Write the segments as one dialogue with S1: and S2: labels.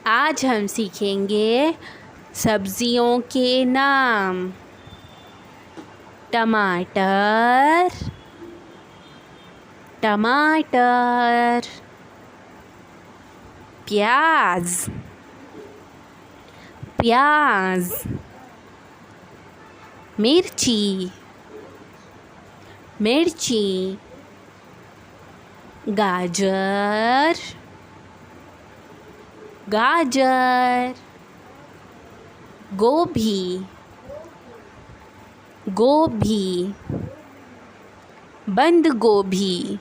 S1: आज हम सीखेंगे सब्जियों के नाम। टमाटर, टमाटर। प्याज, प्याज। मिर्ची, मिर्ची। गाजर, गाजर। गोभी, गोभी। बंद गोभी,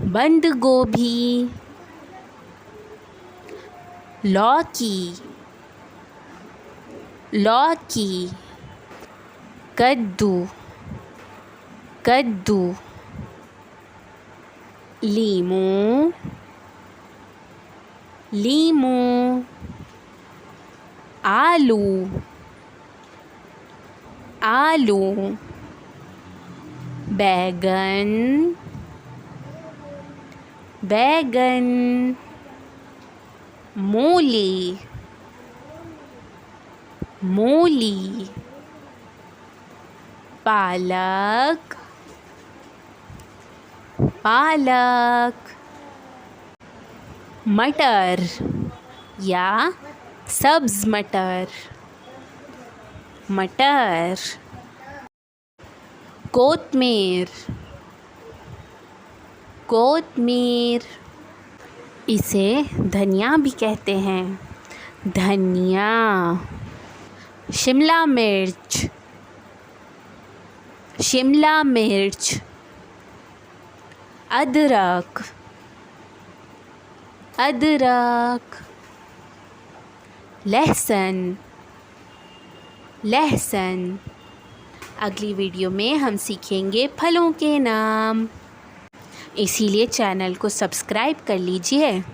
S1: बंद गोभी। लौकी, लौकी। कद्दू, कद्दू। लीमू, लीमू। आलू, आलू। बैगन, बैगन। मूली, मूली। पालक, पालक। मटर या सब्ज़ मटर, मटर। कोतमीर, कोतमीर। इसे धनिया भी कहते हैं, धनिया। शिमला मिर्च, शिमला मिर्च। अदरक, अदरक। लहसुन, लहसुन। अगली वीडियो में हम सीखेंगे फलों के नाम, इसीलिए चैनल को सब्सक्राइब कर लीजिए।